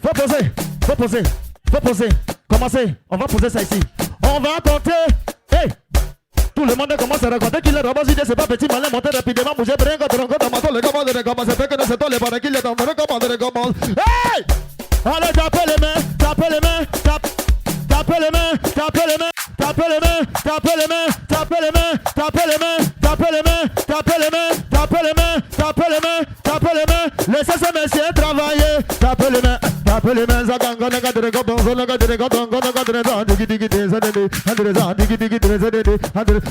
Faut poser. Commencez. On va poser ça ici. On va compter. Hey. Tout le monde commence à raconter qu'il est ramassé, c'est pas petit malin, monter rapidement, bouger, bringue, les commandes, les commandes, c'est fait que c'est toi les barres qu'il est en train de commander les commandes. Hey! Allez, tapez les mains, tapez les mains, tapez les mains, tapez les mains, tapez les mains, tapez les mains, tapez les mains, tapez les mains, tapez les mains, tapez les mains, tapez les mains, tapez les mains, tapez les mains, laissez ces messieurs travailler, tapez les mains. Les mains à gang, on a gardé les gobons, on a gardé les gobons, on a gardé les gobons, digi digi digi digi digi digi.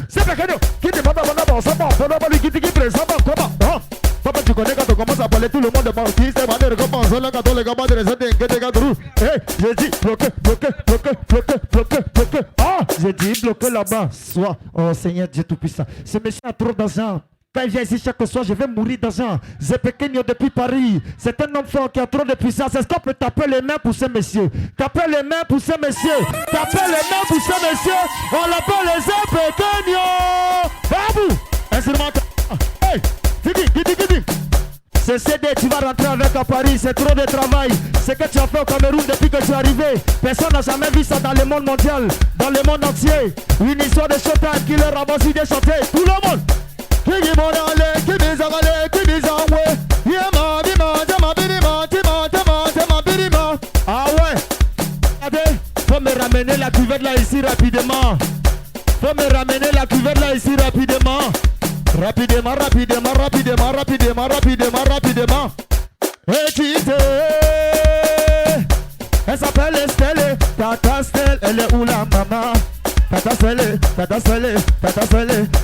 C'est pas cadeau, qui te manda manda bon, ça va, ça va, digi digi digi, ça va, comment? Papa, tu connais quand on commence à parler tout le monde pense qui c'est bandé les gobons, on a gardé les gobons, des gadrous. Hey, j'ai dit bloqué, bloqué, bloqué, bloqué, bloqué, bloqué. Ah, j'ai dit bloqué là-bas. Soit, oh Seigneur Dieu Tout-Puissant, ce monsieur a trop d'argent. Quand il vient ici chaque soir, je vais mourir d'argent. Zepekenio depuis Paris. C'est un homme fort qui a trop de puissance. Est-ce qu'on peut taper les mains pour ce monsieur? Taper les mains pour ce monsieur. Taper les mains pour ce monsieur. On l'appelle Zepekenio. Babou. Instrumental. Hey. Gidi. C'est CD, tu vas rentrer avec à Paris. C'est trop de travail. Ce que tu as fait au Cameroun depuis que tu es arrivé. Personne n'a jamais vu ça dans le monde mondial. Dans le monde entier. Une histoire de chanteur qui leur a aussi de chanter. Tout le monde. Ah ouais. Regardez, faut me ramener la cuvette là ici rapidement. Faut me ramener la cuvette là ici rapidement. Rapidement. Et tu sais, elle s'appelle Estelle. Tata Estelle, elle est où la maman? Tata Sele,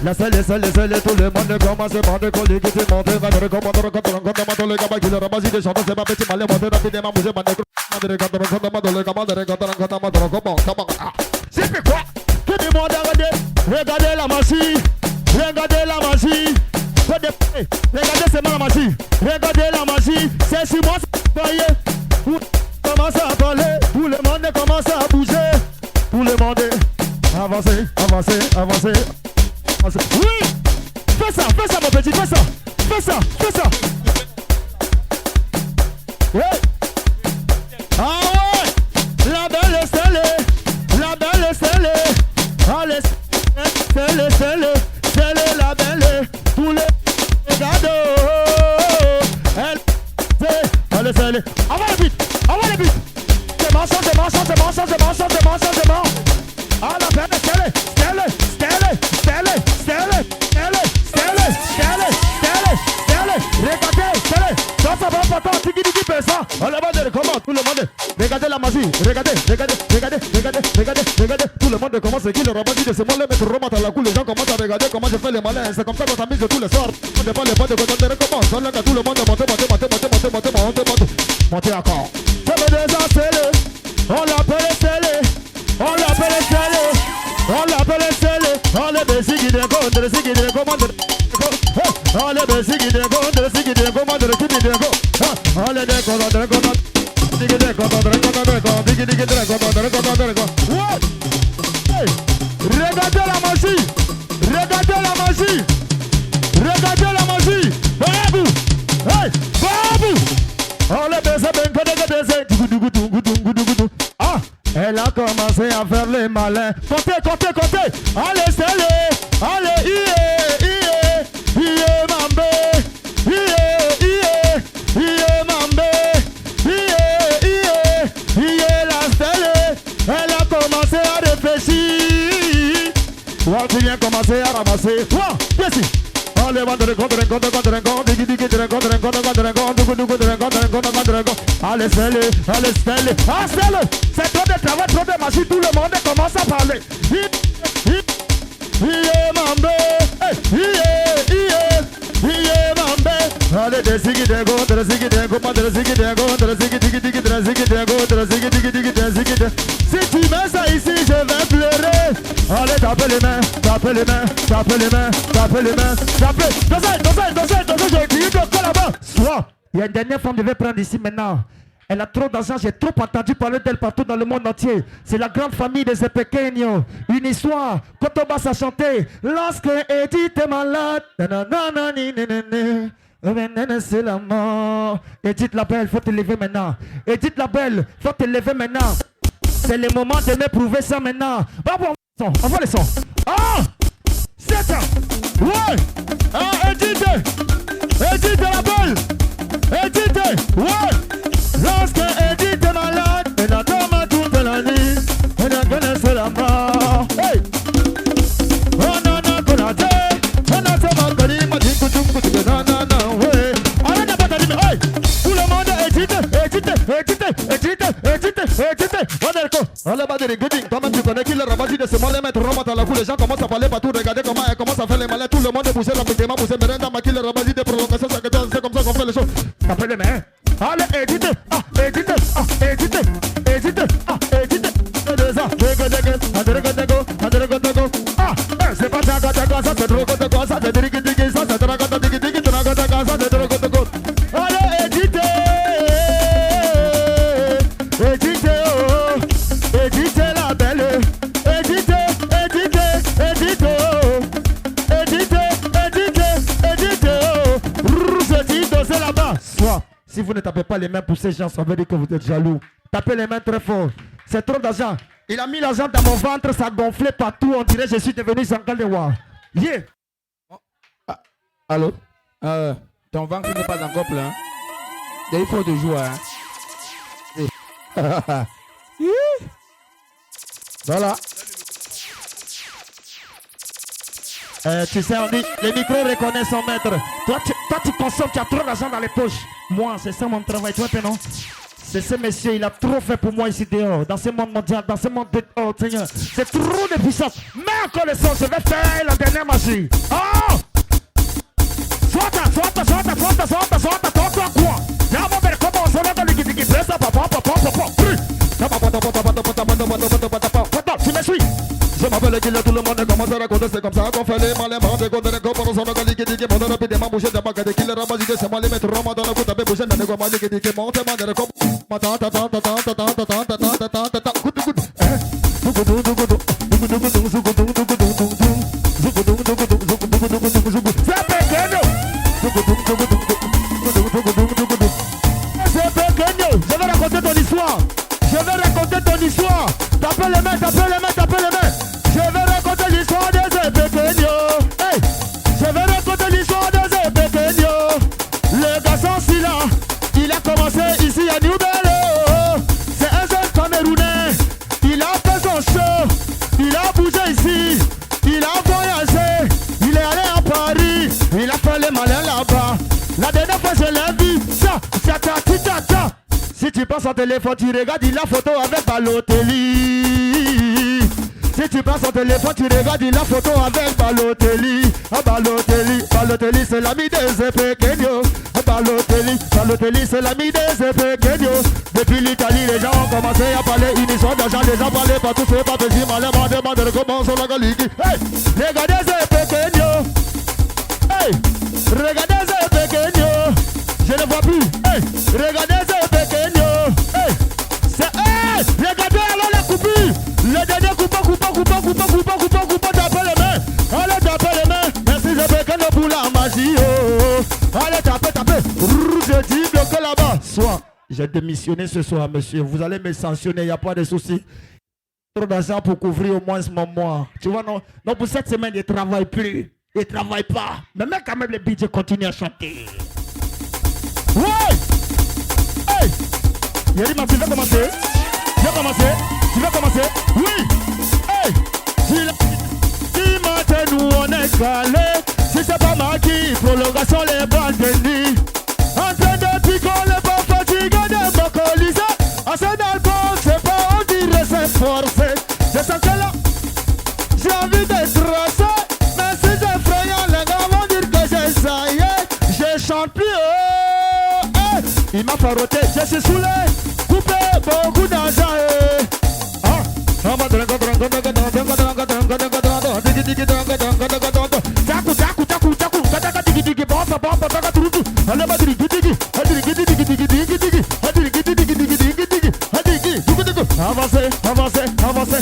la Sele, tout le monde commence à bander, coller, qui se monte, va te recommander, le gars qui le ramasse, des chanteurs, c'est pas petit, mal, monter rapidement, bouger, j'ai fait quoi? Tout le monde a regardez la machine, regardez c'est ma machine, regardez la machine, c'est sur moi, c'est commence à parler, tout le monde commence à bouger, tout le monde avancez. Oui! Fais ça mon petit, fais ça. Oui! Ah ouais! La belle Estelle. Allez, Stelle, la belle. Tous les gado. Elle, allez, Stelle. Avant le beat. C'est marchand. Ah la belle Stelle. Regardez, Stelle. Ça va pas tant, tiki ça. On le monde comment tout le monde. Regardez la magie. Regardez. Tout le monde commence à qui le rabat dit de ce monde mettre remonte à la cour. Les gens commencent à regarder comment je fais les malins. C'est comme ça qu'on s'amuse tous les soirs. On ne parle pas de quand on recommence. On laisse tout le monde monter encore. Ça veut déjà Stelle. On l'appelle Stelle. On l'appelle Stelle. On le basique de commande. On le basique de commande. On le décommande. Regardez la magie. Babou. On le baiser. Ah, elle a commencé à faire les malins. Comptez. Allez, Stelle. Allez, elle a commencé à réfléchir. Ouais, tu viens commencer à ramasser. Toi, ici. Allez, allez, Stelle. Ah, Stelle. C'est trop de travail, trop de machine. Tout le monde commence à parler. Allez, si tu mets ça ici, je vais pleurer. Allez, tapez les mains. J'ai crié de là-bas. Soit, il y a une dernière femme que je vais prendre ici maintenant. Elle a trop d'argent, j'ai trop entendu parler d'elle partout dans le monde entier. C'est la grande famille des Zepekenio. Une histoire, quand on va à chanter. Lorsque Edith est malade, C'est la mort. Edith la belle, faut te lever maintenant. Edith la belle, faut te lever maintenant. C'est le moment de m'éprouver ça maintenant. Va voir le son, envoie le son. Ah, c'est ça. Ouais. Ah, Edith. Edith la belle. Edith, ouais. Lorsque Edith est malade, elle attend toute la nuit. Elle a connaissé la mort. Hey. Oh non, non, qu'on a dit. On a fait ma gueule, il m'a dit que non, non, non, ouais. Arrête de pas t'allumer. Hey. Tout le monde Edith. On est le con. On est pas de rigouding. Toi-même tu connais qui le rabat de ce mal les mettre remonte à la cour. Les gens commencent à parler partout. Regardez comment elle commence à faire les malins. Tout le monde est poussé rapidement. Poussé Merenda, ma qui le rabat de prolongation. C'est comme ça qu'on fait les choses. Tapez les mains. Allez, Edith. Ah, Edith. Ah, Edith. Edith. Ah, Edith. Ah, c'est pas ça, ça c'est trop de quoi. Ça c'est digi, ça c'est trop de digi, ça c'est trop de quoi. Allez, Edith. Edith, oh, Edith la belle, Edith, Edith, Edith, oh, Edith, Edith, Edith, oh, c'est là-bas. Soit, si vous ne tapez pas les mains pour ces gens, ça veut dire que vous êtes jaloux. Tapez les mains très fort. C'est trop d'argent. Il a mis l'argent dans mon ventre, ça gonflait partout. On dirait que je suis devenu Zangal de Wa. Yeah. Ah, allô? Ton ventre n'est pas encore plein. Il faut te jouer. Hein? Voilà. Tu sais, on dit, les micros reconnaissent son maître. Toi, tu consommes, tu as trop d'argent dans les poches. Moi, c'est ça mon travail. Toi, non? C'est ce monsieur, il a trop fait pour moi ici dehors, dans ce monde mondial, dans ce monde de... Oh, Seigneur, c'est trop de puissance. Mais encore le son, je vais faire la dernière magie. Oh! Solta, quoi? Là, mon père, comment on se va dans les guides qui pressent, papa. Tu me suis? Je m'appelle Guilla, tout le monde commence à raconter, c'est comme ça qu'on fait les malins, des côtés de corps, on s'en va liquider, qui monte rapidement, bouger de bague, qui le ramasser, c'est moi les mettre vraiment dans le coup, t'avais bougé, n'est-quoi, moi liquider, qui monte, man, de corps, c'est pequeño, je vais raconter ton histoire. Tapez les mains. Je vais raconter l'histoire de ce pequeño. Hey, je vais raconter l'histoire de ce pequeño. Le garçon Silla, il a commencé ici à New Bello. C'est un jeune Camerounais. Il a fait son show. Il a bougé ici. Il a voyagé. Il est allé à Paris. Il a fait les malins là-bas. La dernière fois je l'ai vu. Ça. Si tu passes en téléphone, tu regardes la photo avec Balotelli. Si tu passes en téléphone, tu regardes la photo avec Balotelli. Ah, Balotelli, c'est l'ami des pequeños. Balotelli, c'est l'ami des pequeños. Depuis l'Italie, les gens ont commencé à parler unisson d'argent. Les gens parlaient partout, c'est pas possible. Malin, demande comment sont la galique. Hey, regardez ces pequeños. Hey, regardez ces pequeños. Je ne vois plus. Hey, regardez ces pequeños. Hey, c'est hey, regardez alors les coupures. Le dernier coupon, tapez les mains. Allez, tapez les mains. Merci, je pequeño pour la magie. Oh. Allez, tapez. Je dis bloquez là-bas. Soit, j'ai démissionné ce soir, monsieur. Vous allez me sanctionner, il n'y a pas de souci. Trop d'argent pour couvrir au moins mon mois. Tu vois, non, pour cette semaine, il ne travaille plus. Il ne travaille pas. Mais même quand même, les budgets continuent à chanter. Ouais! Hey! Yerima, tu veux commencer? Tu veux commencer? Oui! Hey! Si matin nous on est calé, si c'est pas ma qui, prolongation les balles de nuit. En train de picoler, pas fatigué de m'alcooliser. À ce album, c'est pas, on dirait c'est forcé. Je sens que là, j'ai envie de tracer. Mais si c'est effrayant, les gars vont dire que j'ai ça y est. Je chante plus. Il m'a faroté, je suis saoulé, coupé beaucoup d'argent. Avancez.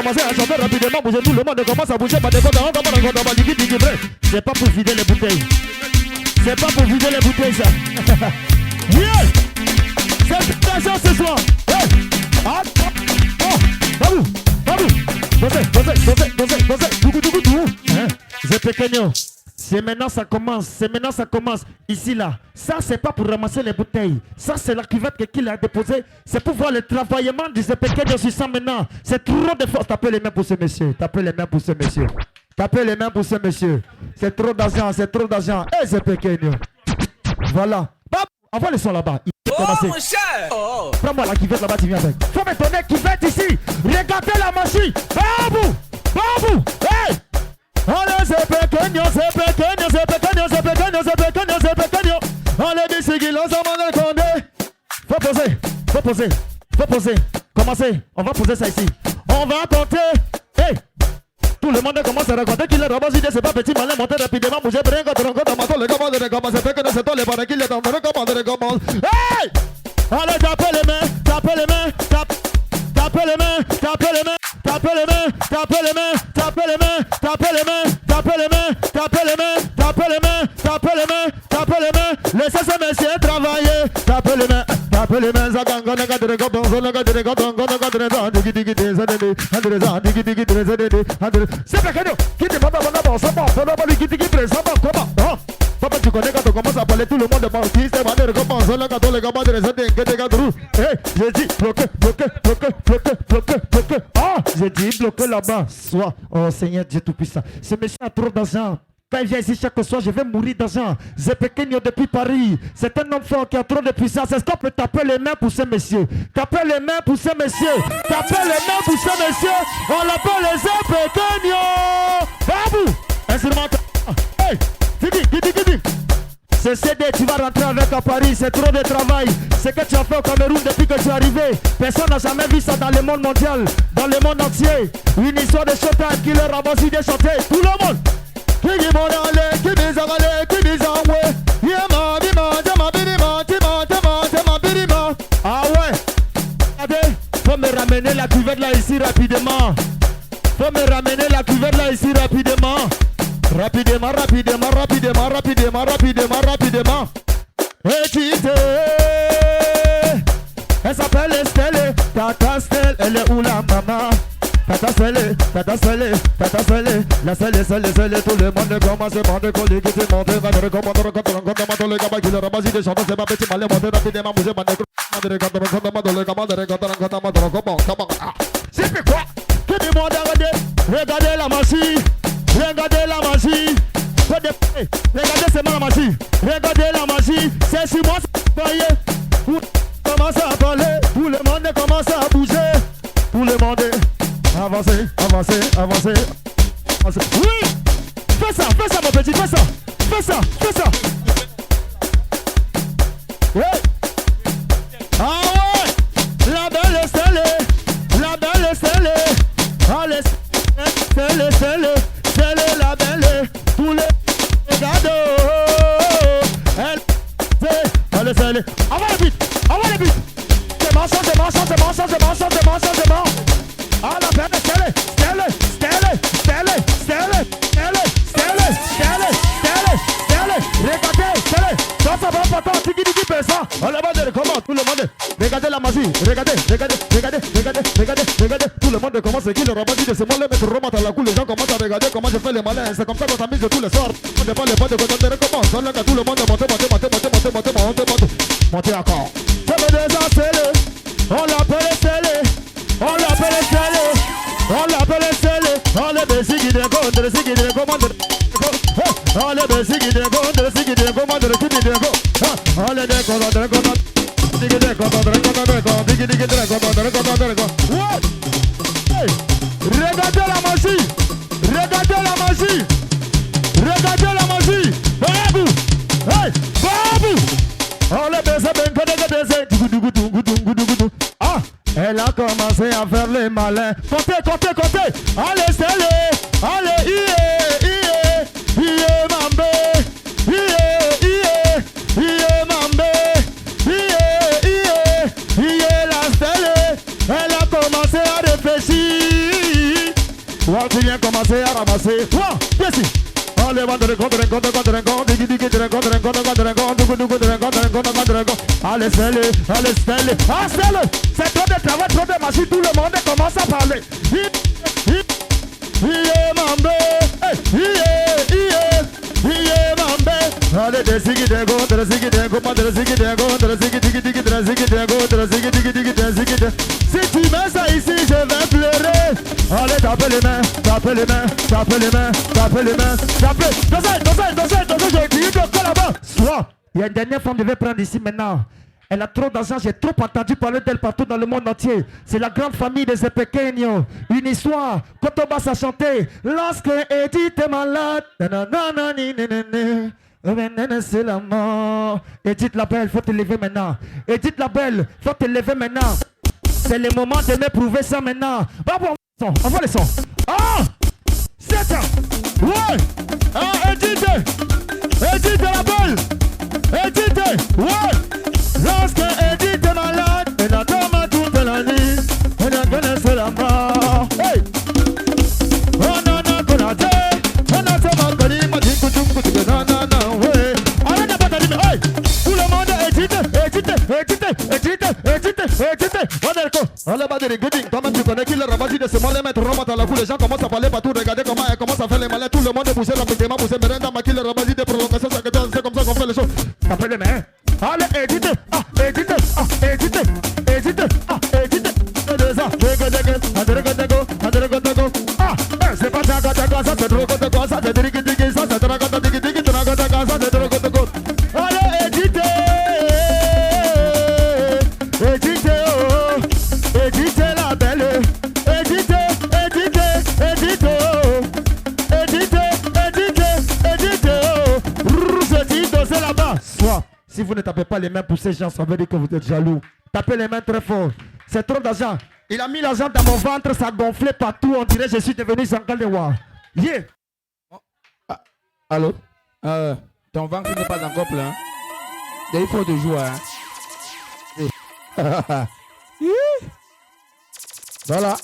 commencé à chanter rapidement, bouger, tout le monde commence à bouger, c'est pas pour vider les bouteilles. C'est pas pour vider les bouteilles, ça. Yeah! C'est l'argent ce soir. Hey! Ah! Oh! Babou! Babou! Dosez! Dougou! C'est pequeño. C'est maintenant ça commence. Ici, là. Ça, c'est pas pour ramasser les bouteilles. Ça, c'est la cuvette qu'il a déposée. C'est pour voir le travaillement du pequeño sur ça maintenant. C'est trop de force. Tapez les mains pour ce monsieur. Tapez les mains pour ce monsieur. C'est trop d'argent. Eh, c'est pequeño. Voilà. Envoie le son là-bas. Mon cher. Prends-moi la cuvette là-bas, tu viens avec. Faut me donner cuvette ici. Regardez la machine. Babou! Hey! Allez, c'est pequeño. Allez, bissigui, l'ensemble de Condé. Faut poser. Commencez. On va poser ça ici. On va compter. Hey! Tout le monde commence à raconter qu'il est ramassé, c'est pas petit malin, monter rapidement, bouger, bringue, tronco, tomato, les commandes, c'est fait que c'est toi les barres qu'il est en train de commander les commandes. Hey! Allez, tapez les mains, tapez les mains. Laissez ces messieurs travailler. Tapez les mains. C'est pequeño. Qui te manda bon, ça va. Papa, tu connais quand on commence à parler, tout le monde pense qui c'est bandé de commence. Le gâteau, les gars, j'ai dit bloqué. Ah, j'ai dit bloqué là-bas. Soit, oh Seigneur Dieu Tout-Puissant. Ce monsieur a trop d'argent. Quand il vient ici chaque soir, je vais mourir d'argent. C'est pequeño depuis Paris. C'est un homme fort qui a trop de puissance. Est-ce qu'on peut taper les mains pour ce monsieur? Tapez les mains pour ce monsieur. On l'appelle les pequeño. Babou. Instrumental. Hey, Gidi. Ce CD, tu vas rentrer avec à Paris, c'est trop de travail. Ce que tu as fait au Cameroun depuis que tu es arrivé, personne n'a jamais vu ça dans le monde mondial, dans le monde entier. Une histoire de showtime qui leur a voici de chanter, tout le monde. Ah ouais, regardez, faut me ramener la cuvette là ici rapidement. Rapidement. Et tu sais, elle s'appelle Estelle, Tata Estelle, elle est où la maman? Tata Estelle, la Estelle, tout le monde commence à bander, coller, qui se monte, va te recommander, le gars qui le ramasse, des chanteurs, c'est pas petit, mal, monter rapidement, bouger, c'est fait quoi? Tout le monde a regardez la machine. Regardez seulement la machine. C'est sur moi, c'est commence à parler. Tout le monde commence à bouger. Tout le monde avancer. Oui. Fais ça mon petit, fais ça. Ouais. Ah ouais. La belle Estelle. Allez, Estelle. La belle, tous les cadeaux. Allez, envoie le beat. C'est mon. Ah, la belle, Stelle. Regardez, Stelle. Ça va pas tant, tiki ça. On le monde, comment, tout le monde. Regardez la magie, regardez. Tout le monde commence à le rabat de ce monde, mettre remonte à la cour, les gens commencent à regarder comment je fais les malins. C'est comme ça qu'on s'amuse tous les soirs. On ne parle pas de quand on recommence. On tout le monde monter encore. Ça veut déjà sceller. On l'appelle Stelle. On les bésigis de contre, commande. On les bésigis de contre, commande. On les décolle. Regardez la magie. Babou. Hey, Babou. On les baisse. Ah, elle a commencé à faire les malins. Comptez. Allez, Stelle. Allez, mambe. La Stelle, elle a commencé à réfléchir. commencer. Toi, viens ici. Allez, allez, c'est trop de travail, trop de machine, tout le monde commence à parler. Allez, si tu mets ça ici, je vais pleurer. Allez, tapez les mains, tapez les mains, tapez les mains, tapez les mains, tapez. Dansez, j'ai dit de là-bas. Soit, il y a une dernière femme qui devait prendre ici maintenant. Elle a trop d'argent, j'ai trop entendu parler d'elle partout dans le monde entier. C'est la grande famille des Pequeños. Une histoire, quand on va à chanter. Lorsque Edith est malade, c'est la mort. Edith la belle, faut te lever maintenant. Edith la belle, faut te lever maintenant. C'est le moment de m'éprouver ça maintenant. Va voir le son, envoie le son. Ah, c'est ça. Ouais. Ah, Edith la belle. Edith, ouais. Lorsque Edith est malade, elle attend toute la nuit. Elle a connaissé la mort. Hey. Oh non, non, qu'on a dit. On a fait ma connie, m'a dit que non, non, non, ouais. Arrête de battre, mais hey. Tout le monde Edith. On est le con. Allez, bah, des gooding. Toi-même, tu connais qui le rabat de ce mal les mettre remonte à la cour. Les gens commencent à parler partout. Regardez comment elle commence à faire les malins. Tout le monde est poussé, rapidement poussé. Mais rien qui le rabat de prolongation. C'est comme ça qu'on fait les choses. Tapez les mains. Allez, Edith, Edith, c'est pas ça, ça c'est trop de quoi, ça c'est digi, ça c'est trop de digi, ça c'est trop de quoi. Allez, Edith, Edith la belle, Edith, c'est là-bas. Soit. Si vous ne tapez pas les mains pour ces gens, ça veut dire que vous êtes jaloux. Tapez les mains très fort. C'est trop d'argent. Il a mis l'argent dans mon ventre, ça gonflait partout. On dirait que je suis devenu Zangal de Wa. Yeah. Allô? Ton ventre n'est pas encore plein. Il faut de jouer. Hein? Voilà.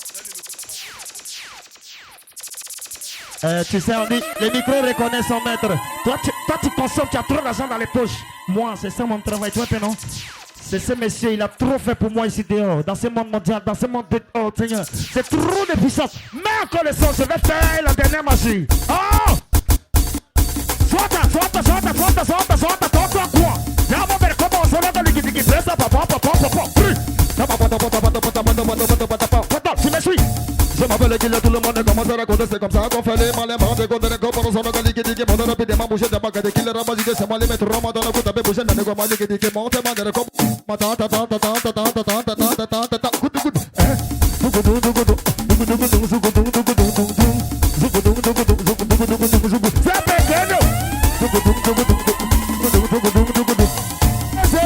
Tu sais, on dit, les micros reconnaissent son maître. Toi, tu consommes, tu as trop d'argent dans les poches. Moi, c'est ça mon travail. Toi, non? C'est ce monsieur, il a trop fait pour moi ici dehors, dans ce monde mondial, dans ce monde de... Oh, Seigneur, c'est trop de puissance. Mais encore le son, je vais faire la dernière magie. Oh! Solta quoi? Là, mon père, comment on se va dans les guides qui pressent, papa. Tu me suis? Je m'appelle Guilla, tout le monde commence à raconter, c'est comme ça qu'on fait les malins, des côtés de corps, on s'en va liquider, qui monte rapidement, bouger de bague, qui le ramasse, c'est moi les mettre dans le coup, t'avais bougé, n'est-quoi, moi liquider, qui monte, man, de corps, c'est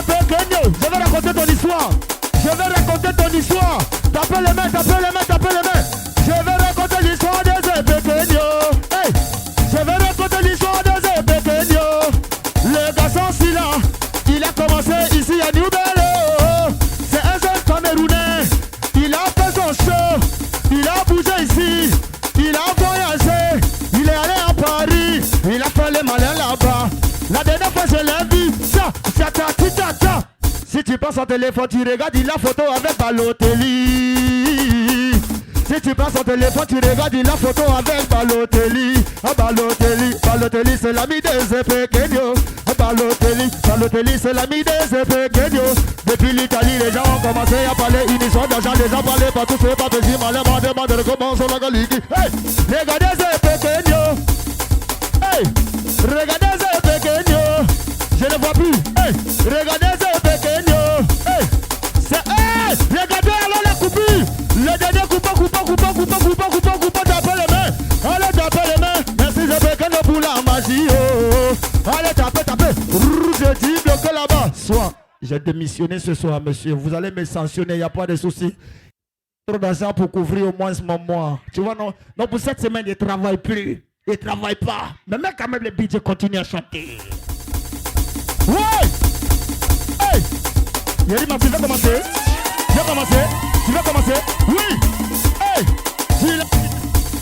Pequeño, je vais raconter ton histoire. Tapez les mains. Je vais raconter l'histoire des Pequeños. Hey, je vais raconter l'histoire des Pequeños. Le garçon Silla, il a commencé ici à New Bello. C'est un jeune Camerounais. Il a fait son show. Il a bougé ici. Il a voyagé. Il est allé à Paris. Il a fait les malins là-bas. La dernière fois je l'ai vu. Ça. Si tu passes en téléphone, tu regardes la photo avec Balotelli. Si tu passes en téléphone, tu regardes la photo avec Balotelli. Balotelli, c'est l'ami des Pequeños. Balotelli, c'est l'ami des Pequeños. Depuis l'Italie, les gens ont commencé à parler une histoire d'argent. Les gens parlaient partout, c'est pas petit, malin, demande comment sont la galique. Hey, regardez ces Pequeños. Hey, regardez ces Pequeños. Je ne vois plus. Hey, regardez ces Pequeños. Hey, c'est hey, regardez alors les coupures. Le dernier coupon, tapez les mains. Allez, tapez les mains. Merci ces Pequeños pour la magie. Oh. Allez, tapez. Je dis bloquez là-bas. Soit, j'ai démissionné ce soir, monsieur. Vous allez me sanctionner, il n'y a pas de souci. Trop d'argent pour couvrir au moins mon mois. Tu vois, non, pour cette semaine, il ne travaille plus. Il ne travaille pas. Mais même quand même, les budgets continuent à chanter. Ouais! Hey! Yerima, tu veux commencer? Tu veux commencer? Oui! Hey!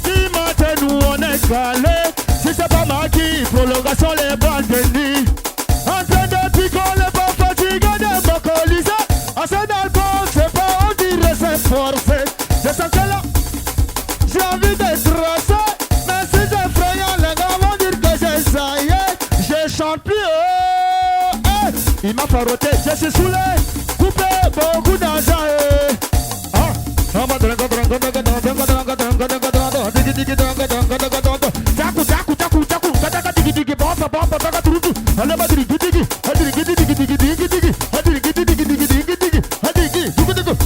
Tu m'as nous on est calé. Si c'est pas marqué, prolongation les balles de nuit. En train de picoler, pas fatigué de m'alcooliser. Assez d'alcool, c'est pas, on dirait c'est forcé. Je sens que là, j'ai envie de tracer. Mais si c'est effrayant, les gars vont dire que j'ai ça y est. Je chante plus, il m'a faroté, je suis saoulé. Coupé, beaucoup d'argent,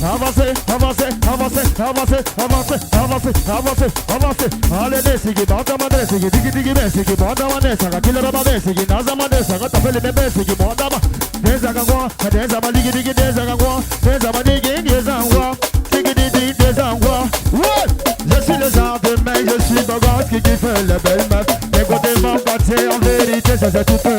avancez, avancez, avancez, avancez, avancez, avancez, avancez, avancez. Allez, desigi, banda madre, sigi, digi, digi, desigi, banda madre, saga, killer raba, desigi, naza madre, saga, tapele, bebe, sigi, banda ma. Desagangwa, desama, digi, digi, desagangwa, desama, digi, desangwa, digi, digi, desangwa. Je suis le genre de mec, je suis le gosse qui kiffe les belles meufs. Les côtés m'ont battu, en vérité, ça c'est tout peu.